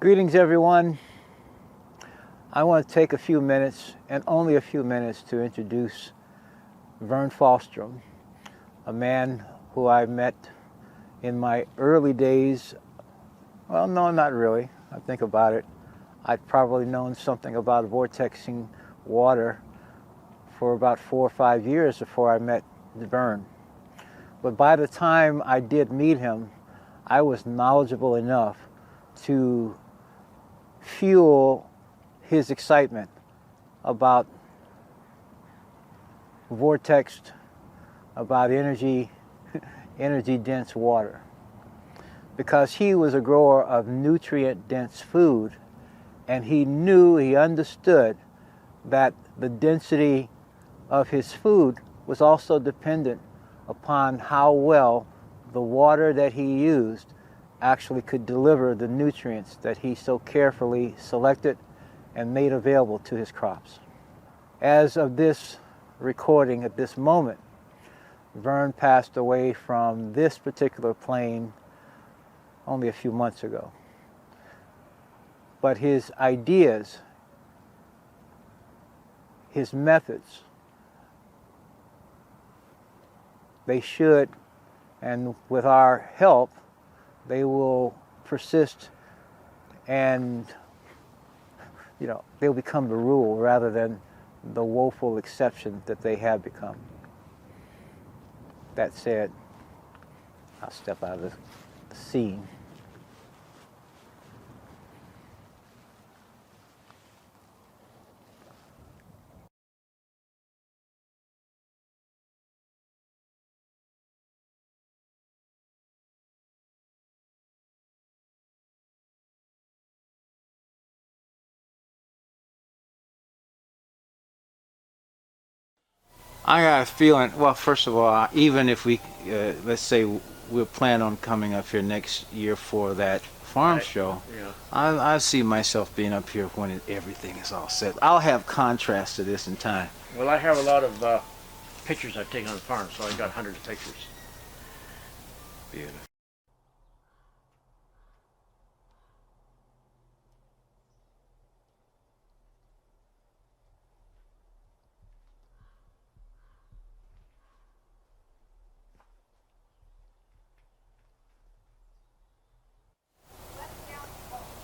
Greetings, everyone. I want to take a few minutes, and only a few minutes, to introduce Verne Fallstom, a man who I met in my early days. Well, no, not really. I think about it. I'd probably known something about vortexing water for about 4 or 5 years before I met Verne. But by the time I did meet him, I was knowledgeable enough to fuel his excitement about vortexed, about energy dense water. Because he was a grower of nutrient dense food, and he understood that the density of his food was also dependent upon how well the water that he used actually could deliver the nutrients that he so carefully selected and made available to his crops. As of this recording at this moment, Verne passed away from this particular plane only a few months ago. But his ideas, his methods, they should, and with our help, they will persist, and they'll become the rule rather than the woeful exception that they have become. That said, I'll step out of the scene. I got a feeling, well, first of all, even if we, let's say we'll plan on coming up here next year for that farm show, yeah. I see myself being up here when everything is all set. I'll have contrast to this in time. Well, I have a lot of pictures I've taken on the farm, so I've got hundreds of pictures. Beautiful.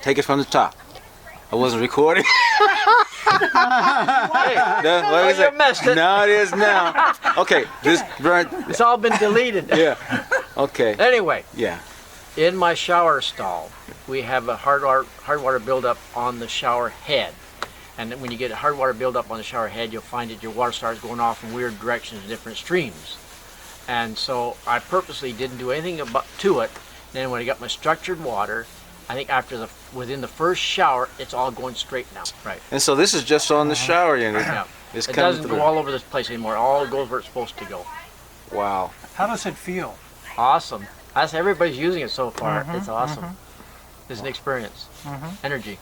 Take it from the top. I wasn't recording. What is it? You missed it. No, it is now. Okay, this Verne. It's all been deleted. Yeah. Okay. Anyway. Yeah. In my shower stall, we have a hard water buildup on the shower head. And when you get a hard water buildup on the shower head, you'll find that your water starts going off in weird directions in different streams. And so I purposely didn't do anything to it. Then when I got my structured water, I think within the first shower, it's all going straight now. Right. And so this is just on the shower unit. Yeah. It doesn't go all over this place anymore. All goes where it's supposed to go. Wow. How does it feel? Awesome. Everybody's using it so far. It's awesome. It's an experience. Energy.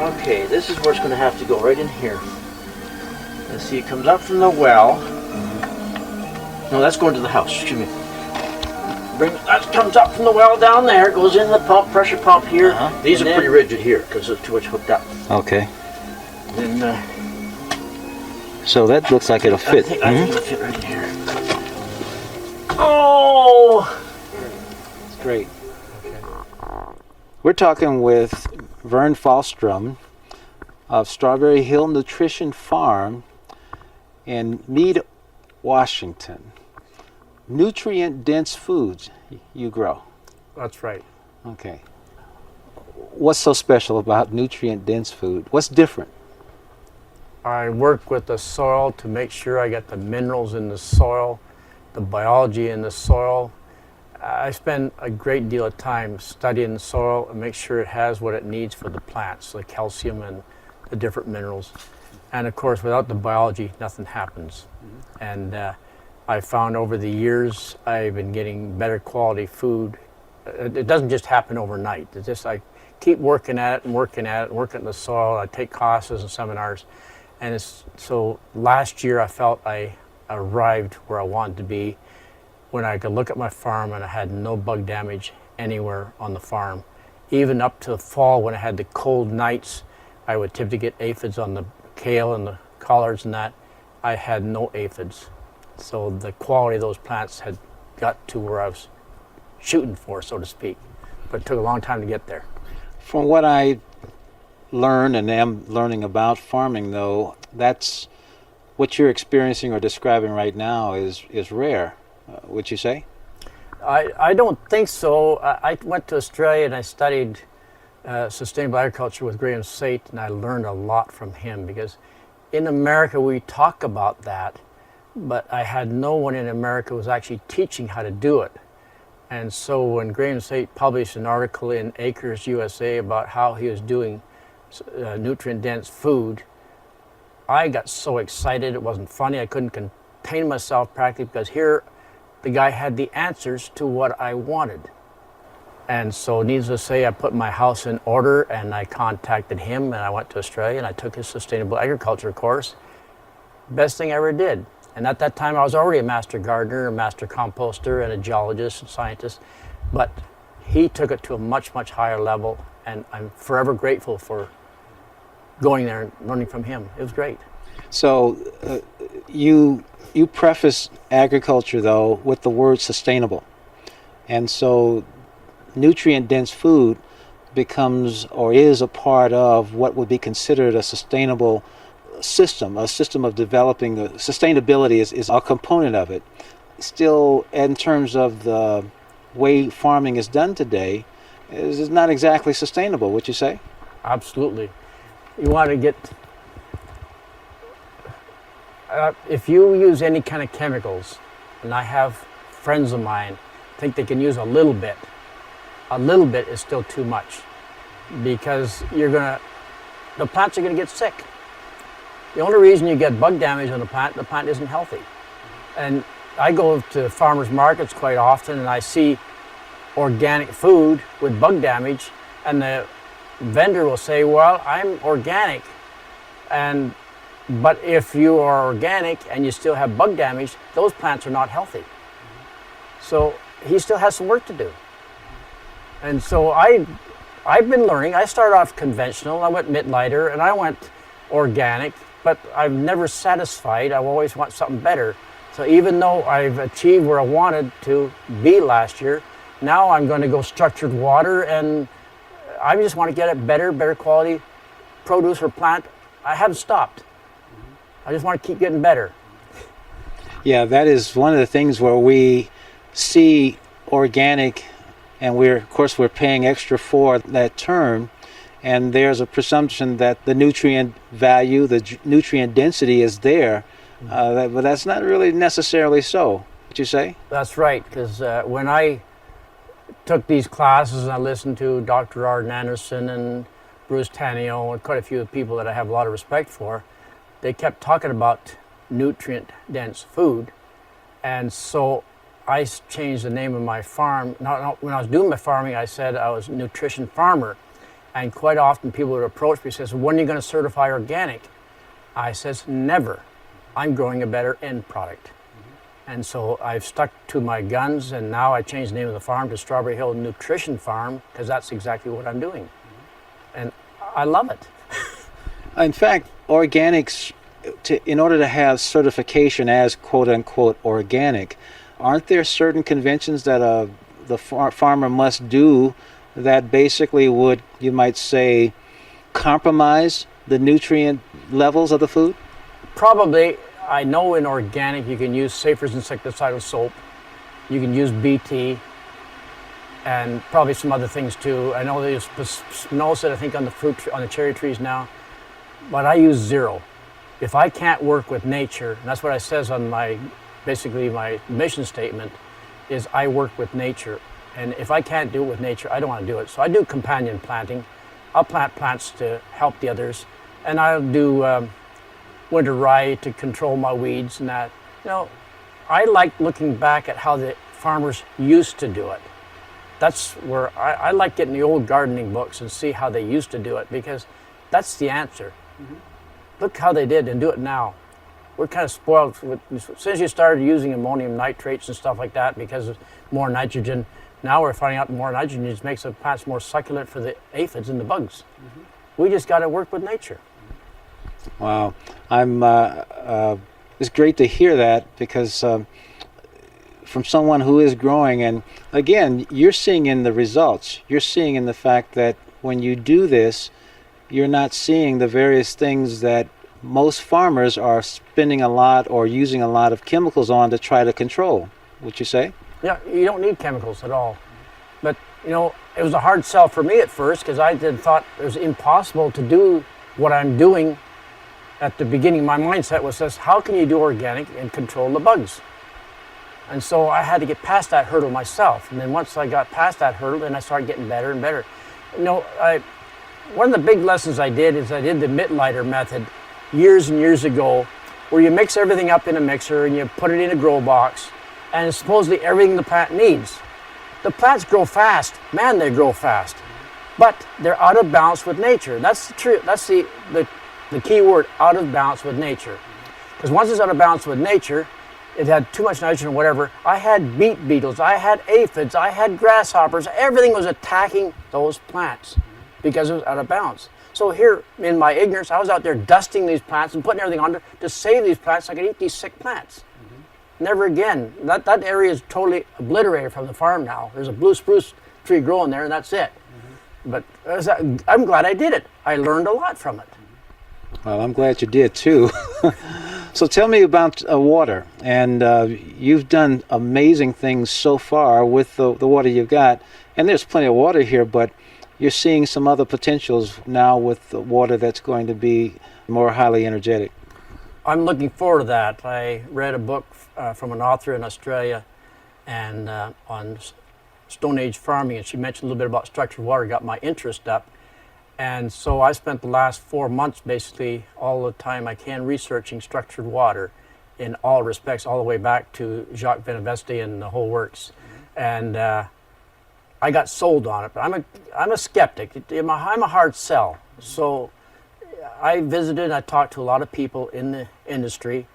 Okay, this is where it's going to have to go, right in here. Let's see, it comes up from the well. No, that's going to the house, excuse me. That comes up from the well down there, goes in the pump, pressure pump here. These are pretty rigid here because there's too much hooked up. Okay. Then, so that looks like it'll fit. I think it'll fit right in here. Oh! It's great. We're talking with Verne Fallstom of Strawberry Hill Nutrition Farm in Mead, Washington. Nutrient-dense foods you grow. That's right. Okay. What's so special about nutrient-dense food? What's different? I work with the soil to make sure I get the minerals in the soil, the biology in the soil. I spend a great deal of time studying the soil and make sure it has what it needs for the plants, the calcium and the different minerals. And of course, without the biology, nothing happens. And I found over the years I've been getting better quality food. It doesn't just happen overnight. It's just I keep working at it and working at it, working the soil. I take classes and seminars. And so last year I felt I arrived where I wanted to be when I could look at my farm and I had no bug damage anywhere on the farm. Even up to the fall when I had the cold nights, I would typically get aphids on the kale and the collards and that. I had no aphids. So the quality of those plants had got to where I was shooting for, so to speak. But it took a long time to get there. From what I learned and am learning about farming, though, that's what you're experiencing or describing right now is rare, would you say? I don't think so. I went to Australia and I studied sustainable agriculture with Graham Sate, and I learned a lot from him because in America we talk about that, but I had no one in America who was actually teaching how to do it. And so when Graham Sate published an article in Acres USA about how he was doing nutrient-dense food, I got so excited. It wasn't funny. I couldn't contain myself practically because here the guy had the answers to what I wanted. And so needless to say, I put my house in order and I contacted him and I went to Australia and I took his sustainable agriculture course. Best thing I ever did. And at that time I was already a master gardener, a master composter, and a geologist and scientist. But he took it to a much, much higher level, and I'm forever grateful for going there and learning from him. It was great. So you preface agriculture, though, with the word sustainable. And so nutrient-dense food becomes or is a part of what would be considered a sustainable system, a system of developing. Sustainability is a component of it. Still, in terms of the way farming is done today, is not exactly sustainable, would you say? Absolutely. You want to get, if you use any kind of chemicals, and I have friends of mine think they can use a little bit is still too much, because the plants are going to get sick. The only reason you get bug damage on the plant isn't healthy. And I go to farmers markets quite often and I see organic food with bug damage, and the vendor will say, well, I'm organic, but if you are organic and you still have bug damage, those plants are not healthy. So he still has some work to do. And so I've been learning. I started off conventional, I went mid-lighter, and I went organic, but I'm never satisfied. I always want something better. So even though I've achieved where I wanted to be last year, now I'm going to go structured water, and I just want to get it better quality produce or plant. I haven't stopped. I just want to keep getting better. Yeah, that is one of the things where we see organic, and we're paying extra for that term, and there's a presumption that the nutrient value, the nutrient density is there, but that's not really necessarily so. Would you say? That's right, because when I took these classes and I listened to Dr. Arden Anderson and Bruce Tanio and quite a few people that I have a lot of respect for, they kept talking about nutrient-dense food, and so I changed the name of my farm. When I was doing my farming, I said I was a nutrition farmer, and quite often people would approach me and say, when are you going to certify organic? I says, never. I'm growing a better end product. And so I've stuck to my guns, and now I changed the name of the farm to Strawberry Hill Nutrition Farm, because that's exactly what I'm doing. And I love it. In fact, organics, in order to have certification as quote-unquote organic, aren't there certain conventions that the farmer must do that basically would, you might say, compromise the nutrient levels of the food? Probably. I know in organic you can use Safer's insecticidal soap, you can use BT, and probably some other things too. I know there's spinosad, I think, on the cherry trees now, but I use zero. If I can't work with nature, and that's what I says on my mission statement, is I work with nature. And if I can't do it with nature, I don't want to do it. So I do companion planting. I'll plant plants to help the others, and I'll do winter rye to control my weeds and that. I like looking back at how the farmers used to do it. That's where I like getting the old gardening books and see how they used to do it, because that's the answer. Look how they did and do it now. We're kind of spoiled. Since you started using ammonium nitrates and stuff like that because of more nitrogen, now we're finding out more nitrogen just makes the plants more succulent for the aphids and the bugs. We just got to work with nature. Wow, it's great to hear that, because from someone who is growing, and again, you're seeing in the results, you're seeing in the fact that when you do this, you're not seeing the various things that most farmers are spending a lot or using a lot of chemicals on to try to control, would you say? Yeah, you don't need chemicals at all. But, you know, it was a hard sell for me at first, because I thought it was impossible to do what I'm doing. At the beginning, my mindset was this: how can you do organic and control the bugs? And so I had to get past that hurdle myself. And then once I got past that hurdle, then I started getting better and better. You know, one of the big lessons I did is I did the mitt-lighter method years and years ago, where you mix everything up in a mixer and you put it in a grow box, and it's supposedly everything the plant needs. The plants grow fast. Man, they grow fast. But they're out of balance with nature. That's the truth. That's the key word, out of balance with nature. Because once it's out of balance with nature, it had too much nitrogen or whatever. I had beet beetles, I had aphids, I had grasshoppers. Everything was attacking those plants because it was out of balance. So here, in my ignorance, I was out there dusting these plants and putting everything under to save these plants so I could eat these sick plants. Never again. That area is totally obliterated from the farm now. There's a blue spruce tree growing there, and that's it. But I'm glad I did it. I learned a lot from it. Well, I'm glad you did too. So tell me about water, and you've done amazing things so far with the water you've got, and there's plenty of water here, but you're seeing some other potentials now with the water that's going to be more highly energetic. I'm looking forward to that. I read a book from an author in Australia and on Stone Age farming, and she mentioned a little bit about structured water, got my interest up. And so I spent the last 4 months basically all the time I can researching structured water in all respects, all the way back to Jacques Verne Fallstom and the whole works. And I got sold on it, but I'm a skeptic. I'm a hard sell. So I visited, I talked to a lot of people in the industry,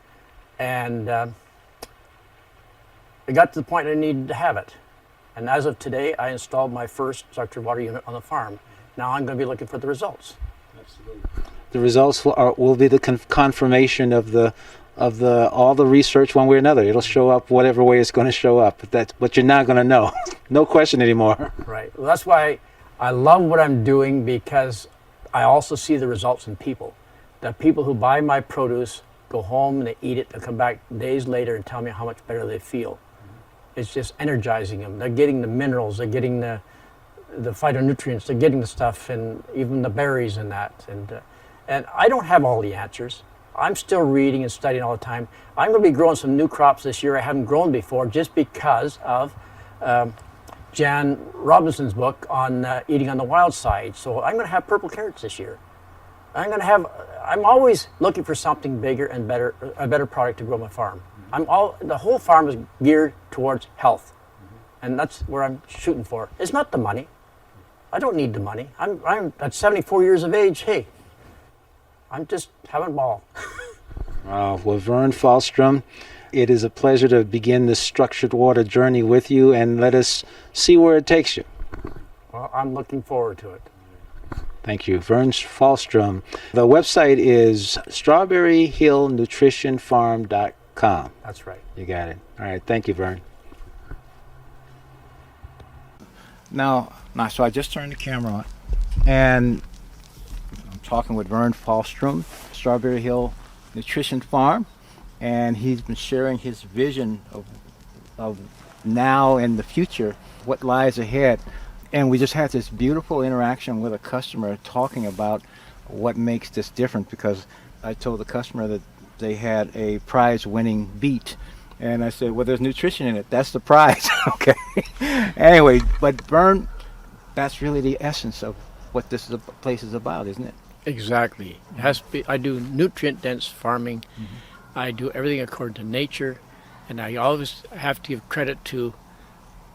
and it got to the point I needed to have it. And as of today, I installed my first structured water unit on the farm. Now I'm going to be looking for the results. Absolutely. The results will be the confirmation of all the research one way or another. It'll show up whatever way it's going to show up. But you're not going to know. No question anymore. Right. Well, that's why I love what I'm doing, because I also see the results in people. The people who buy my produce go home and they eat it. They come back days later and tell me how much better they feel. It's just energizing them. They're getting the minerals. They're getting the phytonutrients, they're getting the stuff, and even the berries and that. And I don't have all the answers. I'm still reading and studying all the time. I'm going to be growing some new crops this year I haven't grown before, just because of Jan Robinson's book on eating on the wild side. So I'm going to have purple carrots this year. I'm always looking for something bigger and better, a better product to grow my farm. The whole farm is geared towards health. And that's where I'm shooting for. It's not the money. I don't need the money. I'm at 74 years of age. Hey, I'm just having a ball. Well, Verne Fallstom, it is a pleasure to begin this structured water journey with you, and let us see where it takes you. Well, I'm looking forward to it. Thank you. Verne Fallstom. The website is strawberryhillnutritionfarm.com. That's right. You got it. All right. Thank you, Verne. Now, so I just turned the camera on, and I'm talking with Verne Fallstom, Strawberry Hill Nutrition Farm, and he's been sharing his vision of now and the future, what lies ahead. And we just had this beautiful interaction with a customer talking about what makes this different, because I told the customer that they had a prize-winning beet. And I said, well, there's nutrition in it. That's the prize. Okay. Anyway, but Verne, that's really the essence of what this place is about, isn't it? Exactly. It has to be. I do nutrient-dense farming. I do everything according to nature. And I always have to give credit to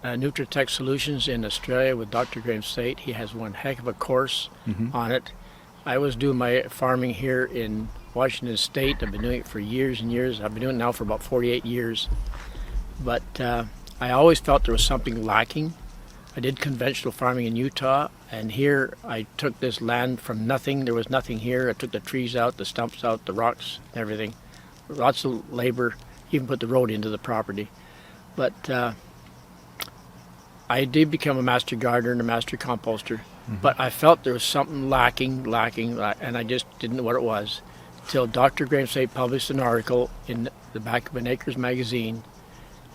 Nutritech Solutions in Australia with Dr. Graham State. He has one heck of a course on it. I was doing my farming here in Washington State. I've been doing it for years and years. I've been doing it now for about 48 years. But I always felt there was something lacking. I did conventional farming in Utah, and here I took this land from nothing. There was nothing here. I took the trees out, the stumps out, the rocks, everything. Lots of labor, even put the road into the property. But I did become a master gardener and a master composter, but I felt there was something lacking, and I just didn't know what it was. Till Dr. Graham State published an article in the back of an Acres magazine,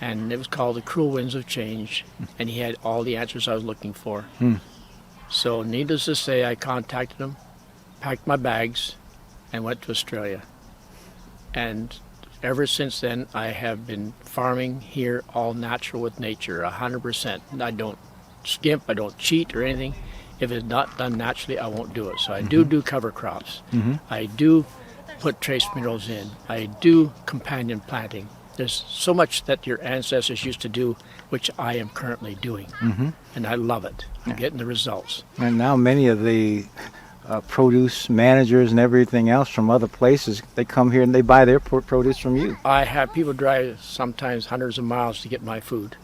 and it was called The Cruel Winds of Change, and he had all the answers I was looking for. So needless to say, I contacted him, packed my bags, and went to Australia. And ever since then, I have been farming here all natural with nature, 100%. I don't skimp, I don't cheat or anything. If it's not done naturally, I won't do it. So I do cover crops. I do put trace minerals in. I do companion planting. There's so much that your ancestors used to do, which I am currently doing. And I love it. I'm getting the results. And now many of the produce managers and everything else from other places, they come here and they buy their produce from you. I have people drive sometimes hundreds of miles to get my food.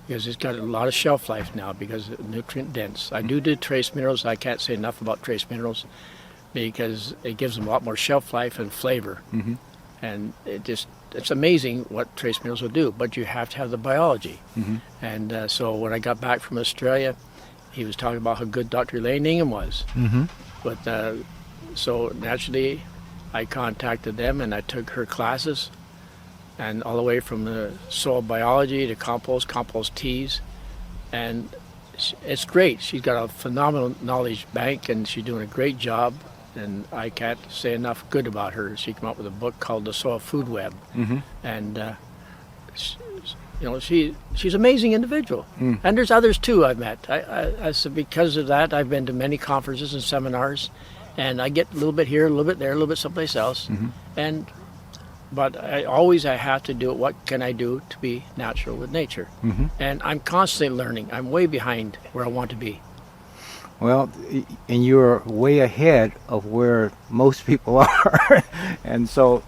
Because it's got a lot of shelf life now because it's nutrient dense. I do trace minerals. I can't say enough about trace minerals because it gives them a lot more shelf life and flavor. And it's amazing what trace minerals will do, but you have to have the biology. And so when I got back from Australia, he was talking about how good Dr. Elaine Ingham was. But so naturally, I contacted them and I took her classes, and all the way from the soil biology to compost teas, and it's great. She's got a phenomenal knowledge bank, and she's doing a great job. And I can't say enough good about her. She came up with a book called The Soil Food Web, and she's an amazing individual. And there's others too I've met. I so because of that, I've been to many conferences and seminars, and I get a little bit here, a little bit there, a little bit someplace else. But I have to do it. What can I do to be natural with nature? And I'm constantly learning. I'm way behind where I want to be. Well, and you're way ahead of where most people are. And so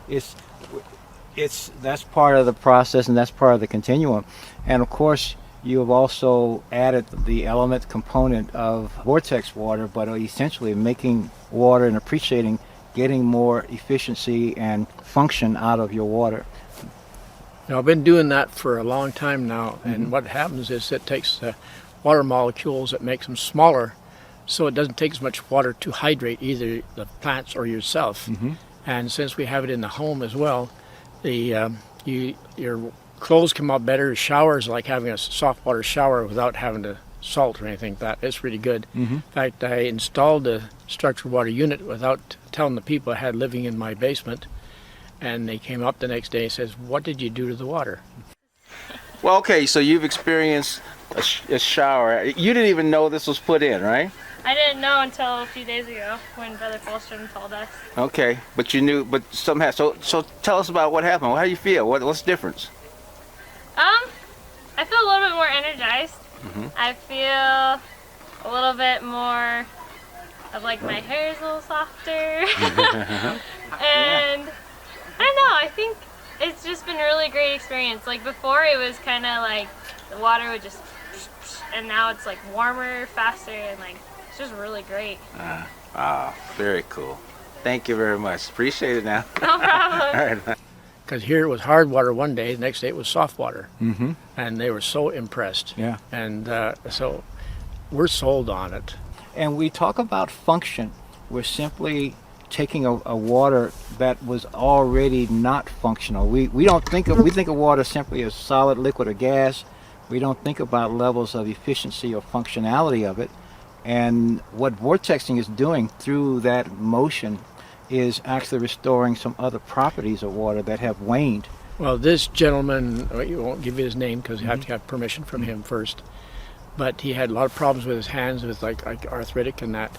that's part of the process, and that's part of the continuum. And of course, you have also added the element component of vortex water, but essentially making water and appreciating getting more efficiency and function out of your water. Now, I've been doing that for a long time now, and what happens is it takes the water molecules, it makes them smaller, so it doesn't take as much water to hydrate either the plants or yourself. And since we have it in the home as well, your clothes come out better. Showers like having a soft water shower without having to salt or anything like that. It's really good. In fact, I installed a structured water unit without telling the people I had living in my basement, and they came up the next day and says, "What did you do to the water?" Well, okay, so you've experienced a shower. You didn't even know this was put in, right? I didn't know until a few days ago when Brother Fallstrom told us. Okay, but you knew, but somehow. So tell us about what happened. How do you feel? What's the difference? I feel a little bit more energized. I feel a little bit more of like my hair is a little softer. And I don't know, I think it's just been a really great experience. Like before it was kind of like the water would just, and now it's like warmer, faster, and like it's just really great. Very cool. Thank you very much. Appreciate it now. No problem. All right. Because here it was hard water one day, the next day it was soft water. And they were so impressed. Yeah. And so we're sold on it. And we talk about function. We're simply taking a water that was already not functional. We think of water simply as solid, liquid, or gas. We don't think about levels of efficiency or functionality of it. And what vortexing is doing through that motion is actually restoring some other properties of water that have waned. Well, this gentleman, you won't give you his name because you have to have permission from him first, but he had a lot of problems with his hands, with like arthritic and that.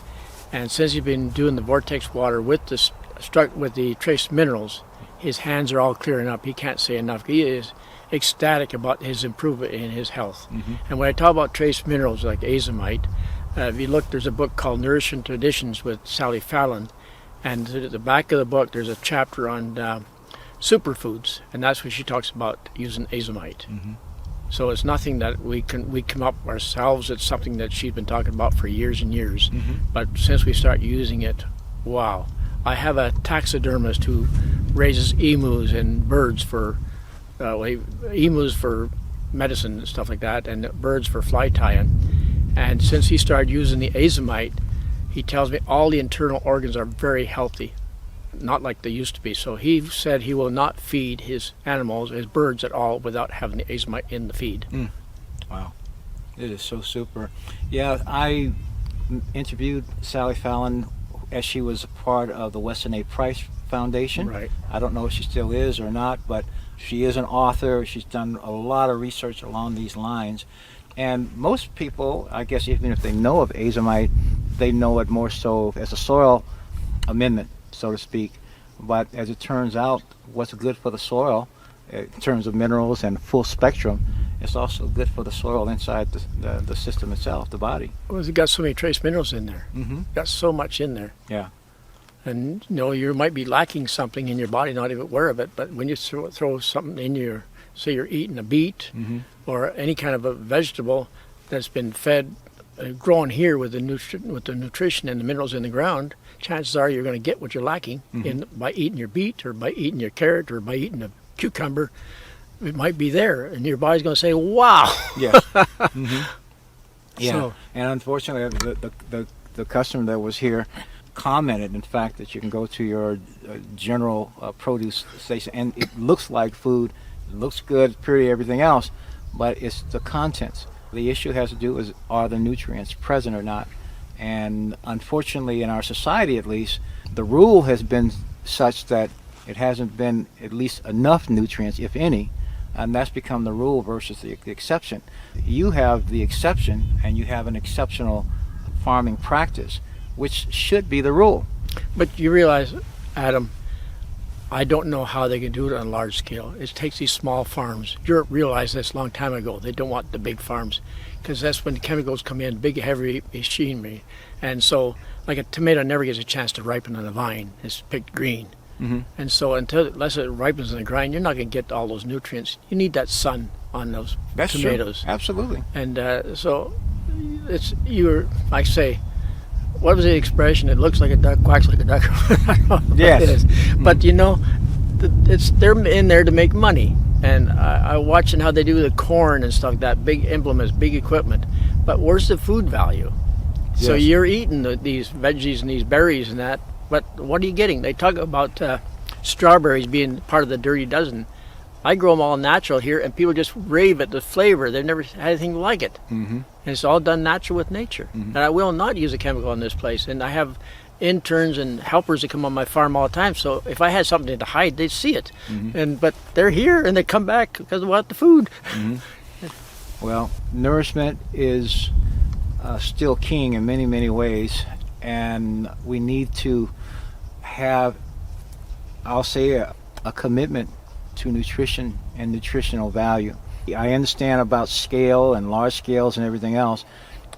And since he's been doing the vortex water with the trace minerals, his hands are all clearing up. He can't say enough. He is ecstatic about his improvement in his health. And when I talk about trace minerals like azomite, if you look, there's a book called Nourishing Traditions with Sally Fallon, and at the back of the book there's a chapter on superfoods, and that's where she talks about using azomite. So it's nothing that we come up ourselves. It's something that she's been talking about for years and years. But since we start using it, wow. I have a taxidermist who raises emus and birds for emus for medicine and stuff like that, and birds for fly tying. And since he started using the azomite, he tells me all the internal organs are very healthy, not like they used to be. So he said he will not feed his animals, his birds at all, without having the azomite in the feed. Wow, it is so super. Yeah, I interviewed Sally Fallon as she was a part of the Weston A. Price Foundation. Right. I don't know if she still is or not, but she is an author. She's done a lot of research along these lines. And most people, I guess, even if they know of azomite, they know it more so as a soil amendment, so to speak. But as it turns out, what's good for the soil in terms of minerals and full spectrum, it's also good for the soil inside the system itself, the body. Well, it's got so many trace minerals in there. Got so much in there. Yeah. And you know, you might be lacking something in your body, not even aware of it, but when you throw something in your, say you're eating a beet or any kind of a vegetable that's been fed, grown here with the nutrition and the minerals in the ground, chances are you're going to get what you're lacking by eating your beet or by eating your carrot or by eating a cucumber. It might be there, and your body's going to say, wow. Yes. Yeah. So, and unfortunately, the customer that was here commented, in fact, that you can go to your general produce station, and it looks like food, it looks good, pretty, everything else, but it's the contents. The issue has to do with, are the nutrients present or not? And unfortunately, in our society at least, the rule has been such that it hasn't been at least enough nutrients, if any, and that's become the rule versus the exception. You have the exception, and you have an exceptional farming practice, which should be the rule. but you realize, Adam, I don't know how they can do it on a large scale. It takes these small farms. Europe realized this a long time ago. They don't want the big farms because that's when the chemicals come in, big, heavy machinery. And so, like a tomato never gets a chance to ripen on a vine. It's picked green. And so unless it ripens in the grind, you're not going to get all those nutrients. You need that sun on those tomatoes. True. Absolutely. And so it's, I say, what was the expression? It looks like a duck, quacks like a duck. I don't know what Yes. it is. But you know, they're in there to make money. And I'm watching how they do the corn and stuff like that, big implements, big equipment. But where's the food value? So Yes. you're eating these veggies and these berries and that, but what are you getting? They talk about strawberries being part of the dirty dozen. I grow them all natural here, and people just rave at the flavor. They've never had anything like it. And it's all done natural with nature. And I will not use a chemical in this place. And I have interns and helpers that come on my farm all the time. So if I had something to hide, they'd see it. But they're here, and they come back because they want the food. Well, nourishment is still king in many, many ways, and we need to have, I'll say, a commitment to nutrition and nutritional value. I understand about scale and large scales and everything else,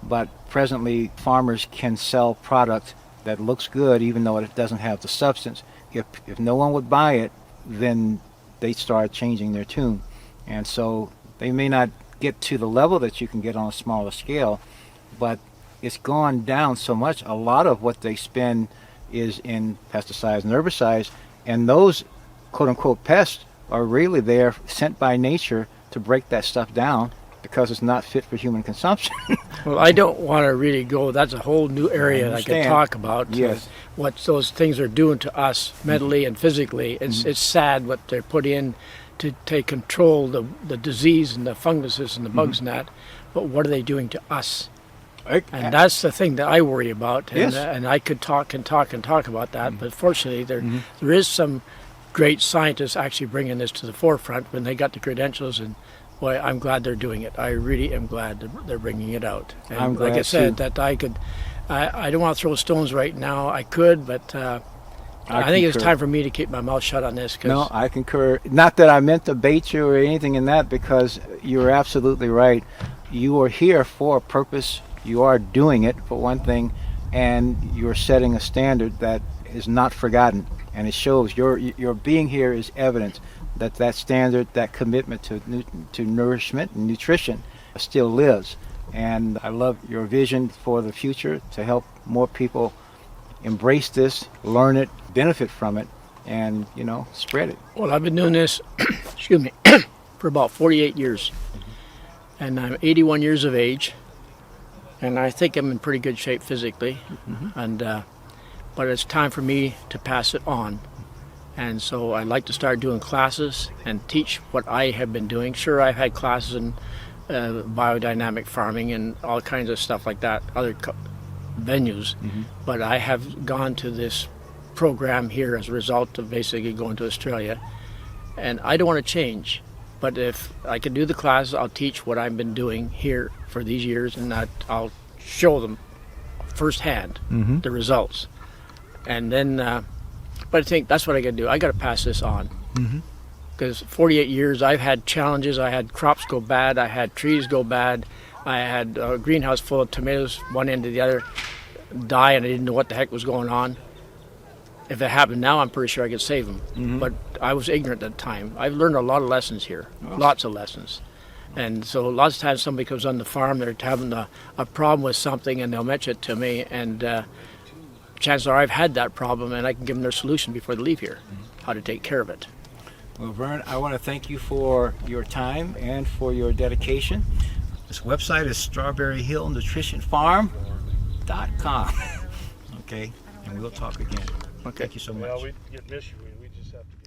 but presently farmers can sell product that looks good even though it doesn't have the substance. If no one would buy it, then they start changing their tune. And so they may not get to the level that you can get on a smaller scale, but it's gone down so much. A lot of what they spend is in pesticides and herbicides, and those quote-unquote pests are really there sent by nature to break that stuff down because it's not fit for human consumption. Well, I don't want to really go. That's a whole new area I could understand. talk about. Yes. What those things are doing to us mentally and physically. It's sad what they're put in to take control the disease and the funguses and the bugs and that. But what are they doing to us? And that's the thing that I worry about. And, Yes. And I could talk about that. But fortunately, there is some great scientists actually bringing this to the forefront when they got the credentials, and boy, I'm glad they're doing it. I really am glad they're bringing it out. And I'm glad like I said, too. that I don't want to throw stones right now. I could, but I think it's time for me to keep my mouth shut on this. No, I concur. Not that I meant to bait you or anything in that, because you're absolutely right. You are here for a purpose. You are doing it for one thing, and you're setting a standard that is not forgotten. And it shows your being here is evidence that that standard, that commitment to nourishment and nutrition still lives. And I love your vision for the future to help more people embrace this, learn it, benefit from it, and, you know, spread it. Well, I've been doing this, excuse me, for about 48 years. And I'm 81 years of age. And I think I'm in pretty good shape physically. And but it's time for me to pass it on. And so I'd like to start doing classes and teach what I have been doing. Sure, I've had classes in biodynamic farming and all kinds of stuff like that, other venues. But I have gone to this program here as a result of basically going to Australia. And I don't want to change. But if I can do the classes, I'll teach what I've been doing here for these years, and I'll show them firsthand the results. And then, but I think that's what I got to do. I got to pass this on. Because 48 years, I've had challenges. I had crops go bad. I had trees go bad. I had a greenhouse full of tomatoes, one end to the other, die, and I didn't know what the heck was going on. If it happened now, I'm pretty sure I could save them. But I was ignorant at the time. I've learned a lot of lessons here, lots of lessons. And so lots of times somebody comes on the farm, they're having a problem with something, and they'll mention it to me, and chances are I've had that problem, and I can give them their solution before they leave here, how to take care of it. Well, Verne, I want to thank you for your time and for your dedication. This website is strawberryhillnutritionfarm.com. Okay, and we'll talk again. Okay. Thank you so much. Well, we miss you. We just have to